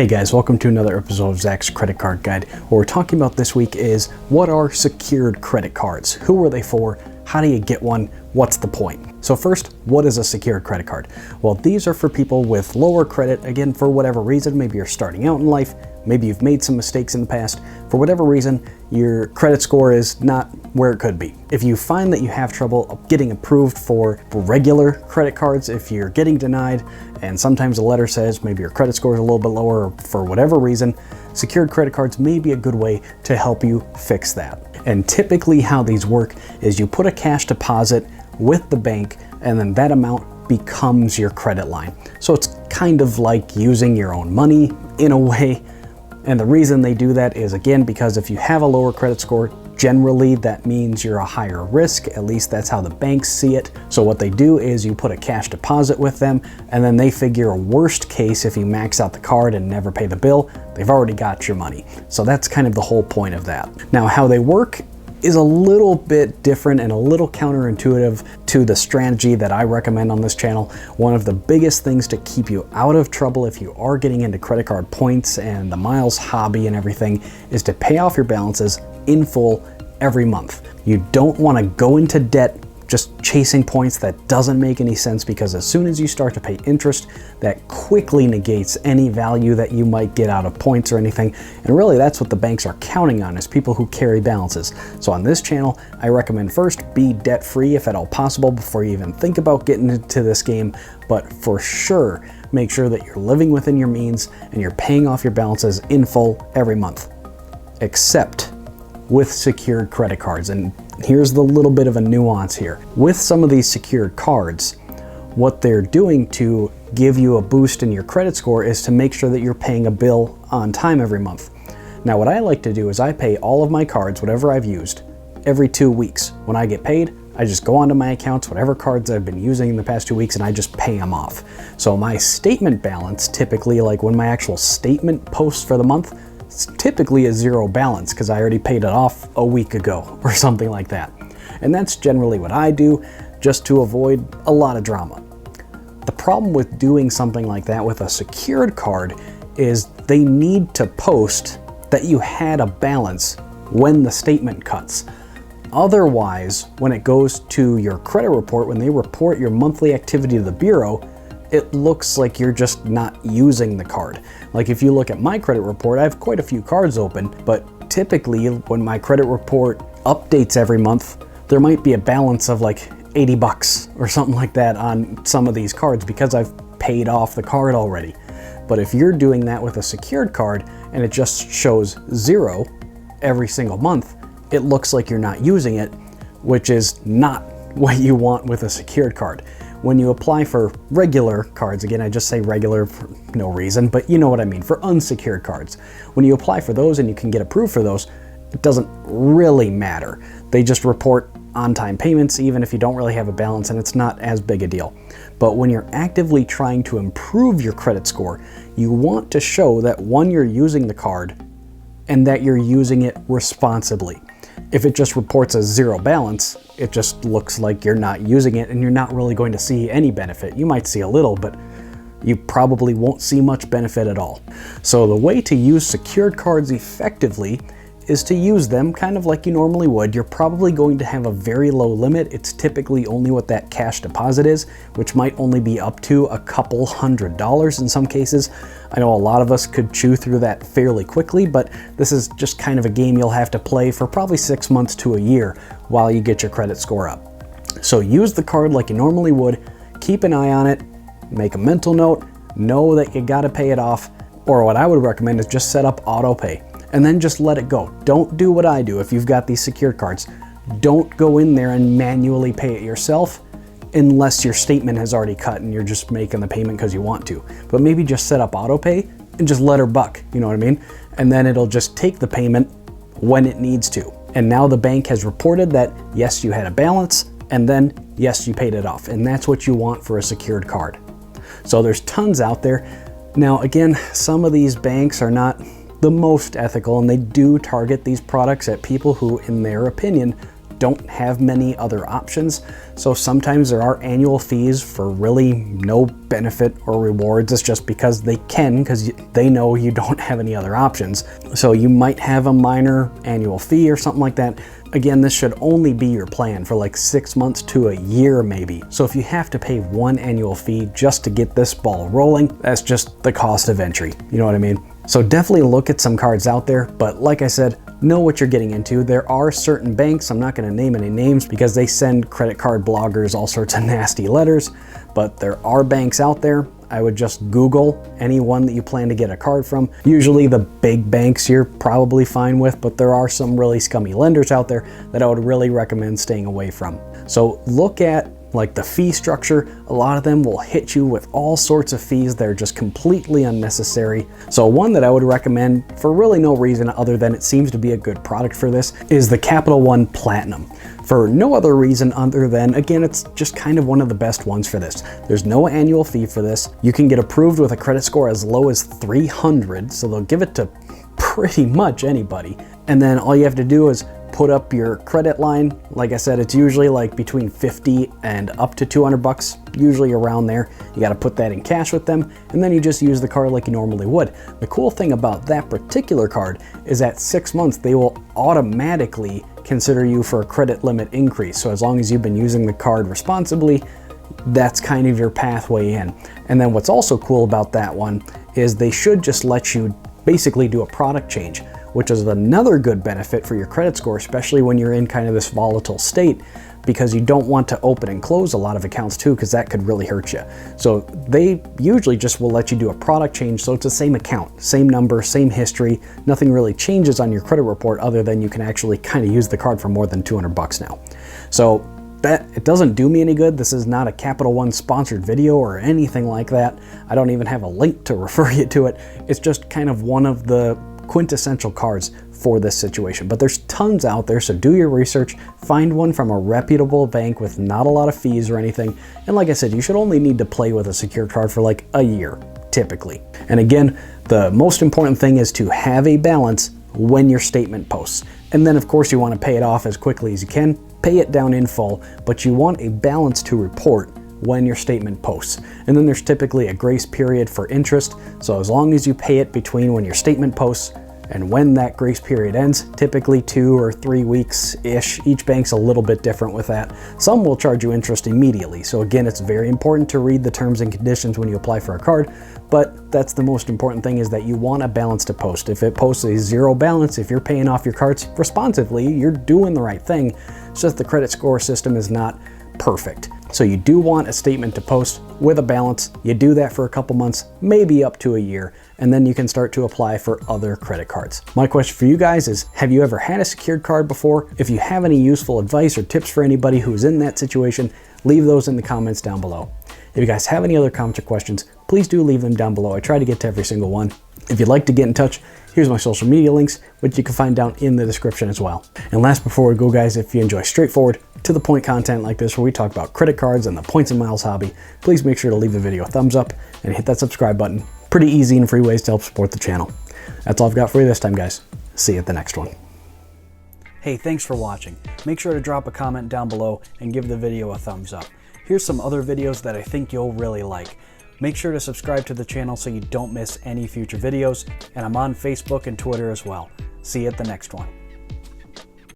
Hey guys, welcome to another episode of Zach's Credit Card Guide. What we're talking about this week is what are secured credit cards? Who are they for? How do you get one? What's the point? So first, what is a secured credit card? Well, these are for people with lower credit, again, for whatever reason. Maybe you're starting out in life, maybe you've made some mistakes in the past. For whatever reason, your credit score is not where it could be. If you find that you have trouble getting approved for regular credit cards, if you're getting denied, and sometimes a letter says maybe your credit score is a little bit lower, or for whatever reason, secured credit cards may be a good way to help you fix that. And typically how these work is you put a cash deposit with the bank, and then that amount becomes your credit line. So it's kind of like using your own money in a way. And the reason they do that is, again, because if you have a lower credit score, generally that means you're a higher risk. At least that's how the banks see it. So what they do is you put a cash deposit with them, and then they figure a worst case, if you max out the card and never pay the bill, they've already got your money. So that's kind of the whole point of that. Now, how they work is a little bit different and a little counterintuitive to the strategy that I recommend on this channel. One of the biggest things to keep you out of trouble if you are getting into credit card points and the miles hobby and everything is to pay off your balances in full every month. You don't want to go into debt just chasing points. That doesn't make any sense, because as soon as you start to pay interest, that quickly negates any value that you might get out of points or anything. And really that's what the banks are counting on, is people who carry balances. So on this channel, I recommend first be debt free if at all possible before you even think about getting into this game. But for sure, make sure that you're living within your means and you're paying off your balances in full every month, except with secured credit cards. And here's the little bit of a nuance here. With some of these secured cards, what they're doing to give you a boost in your credit score is to make sure that you're paying a bill on time every month. Now, what I like to do is I pay all of my cards, whatever I've used, every 2 weeks. When I get paid, I just go onto my accounts, whatever cards I've been using in the past 2 weeks, and I just pay them off. So my statement balance, typically, like when my actual statement posts for the month, it's typically a zero balance because I already paid it off a week ago or something like that. And that's generally what I do, just to avoid a lot of drama. The problem with doing something like that with a secured card is they need to post that you had a balance when the statement cuts. Otherwise, when it goes to your credit report, when they report your monthly activity to the bureau, it looks like you're just not using the card. Like if you look at my credit report, I have quite a few cards open, but typically when my credit report updates every month, there might be a balance of like 80 bucks or something like that on some of these cards because I've paid off the card already. But if you're doing that with a secured card and it just shows zero every single month, it looks like you're not using it, which is not what you want with a secured card. When you apply for regular cards, again, I just say regular for no reason, but you know what I mean, for unsecured cards. When you apply for those and you can get approved for those, it doesn't really matter. They just report on-time payments, even if you don't really have a balance, and it's not as big a deal. But when you're actively trying to improve your credit score, you want to show that, one, you're using the card and that you're using it responsibly. If it just reports a zero balance, it just looks like you're not using it and you're not really going to see any benefit. You might see a little, but you probably won't see much benefit at all. So the way to use secured cards effectively is to use them kind of like you normally would. You're probably going to have a very low limit. It's typically only what that cash deposit is, which might only be up to a couple $100 in some cases. I know a lot of us could chew through that fairly quickly, but this is just kind of a game you'll have to play for probably 6 months to a year while you get your credit score up. So use the card like you normally would, keep an eye on it, make a mental note, know that you gotta pay it off, or what I would recommend is just set up auto pay and then just let it go. Don't do what I do if you've got these secured cards. Don't go in there and manually pay it yourself unless your statement has already cut and you're just making the payment because you want to. But maybe just set up auto pay and just let her buck, you know what I mean? And then it'll just take the payment when it needs to. And now the bank has reported that yes, you had a balance, and then yes, you paid it off. And that's what you want for a secured card. So there's tons out there. Now again, some of these banks are not the most ethical, and they do target these products at people who, in their opinion, don't have many other options. So sometimes there are annual fees for really no benefit or rewards. It's just because they can, because they know you don't have any other options. So you might have a minor annual fee or something like that. Again, this should only be your plan for like 6 months to a year maybe. So if you have to pay one annual fee just to get this ball rolling, that's just the cost of entry. You know what I mean? So definitely look at some cards out there, but like I said, know what you're getting into. There are certain banks, I'm not going to name any names because they send credit card bloggers all sorts of nasty letters, but there are banks out there. I would just Google any one that you plan to get a card from. Usually the big banks you're probably fine with, but there are some really scummy lenders out there that I would really recommend staying away from. So look at like the fee structure. A lot of them will hit you with all sorts of fees that are just completely unnecessary. So one that I would recommend for really no reason other than it seems to be a good product for this is the Capital One Platinum. For no other reason other than, again, it's just kind of one of the best ones for this. There's no annual fee for this. You can get approved with a credit score as low as 300, so they'll give it to pretty much anybody. And then all you have to do is put up your credit line. Like I said, it's usually like between 50 and up to 200 bucks, usually around there. You got to put that in cash with them, and then you just use the card like you normally would. The cool thing about that particular card is at 6 months, they will automatically consider you for a credit limit increase. So as long as you've been using the card responsibly, that's kind of your pathway in. And then what's also cool about that one is they should just let you basically do a product change, which is another good benefit for your credit score, especially when you're in kind of this volatile state, because you don't want to open and close a lot of accounts too, because that could really hurt you. So they usually just will let you do a product change, so it's the same account, same number, same history, nothing really changes on your credit report other than you can actually kind of use the card for more than 200 bucks now. So that it doesn't do me any good. This is not a Capital One sponsored video or anything like that. I don't even have a link to refer you to it. It's just kind of one of the quintessential cards for this situation, but there's tons out there, so do your research, find one from a reputable bank with not a lot of fees or anything. And like I said, you should only need to play with a secured card for like a year typically. And again, the most important thing is to have a balance when your statement posts. And then of course you want to pay it off as quickly as you can, pay it down in full, but you want a balance to report when your statement posts. And then there's typically a grace period for interest. So as long as you pay it between when your statement posts and when that grace period ends, typically 2 or 3 weeks-ish. Each bank's a little bit different with that. Some will charge you interest immediately. So again, it's very important to read the terms and conditions when you apply for a card, but that's the most important thing, is that you want a balance to post. If it posts a zero balance, if you're paying off your cards responsively, you're doing the right thing. It's just the credit score system is not perfect. So you do want a statement to post with a balance. You do that for a couple months, maybe up to a year, and then you can start to apply for other credit cards. My question for you guys is, have you ever had a secured card before? If you have any useful advice or tips for anybody who's in that situation, leave those in the comments down below. If you guys have any other comments or questions, please do leave them down below. I try to get to every single one. If you'd like to get in touch, here's my social media links, which you can find down in the description as well. And last, before we go guys, if you enjoy straightforward, to the point content like this where we talk about credit cards and the points and miles hobby, please make sure to leave the video a thumbs up and hit that subscribe button. Pretty easy and free ways to help support the channel. That's all I've got for you this time, guys. See you at the next one. Hey, thanks for watching. Make sure to drop a comment down below and give the video a thumbs up. Here's some other videos that I think you'll really like. Make sure to subscribe to the channel so you don't miss any future videos, and I'm on Facebook and Twitter as well. See you at the next one.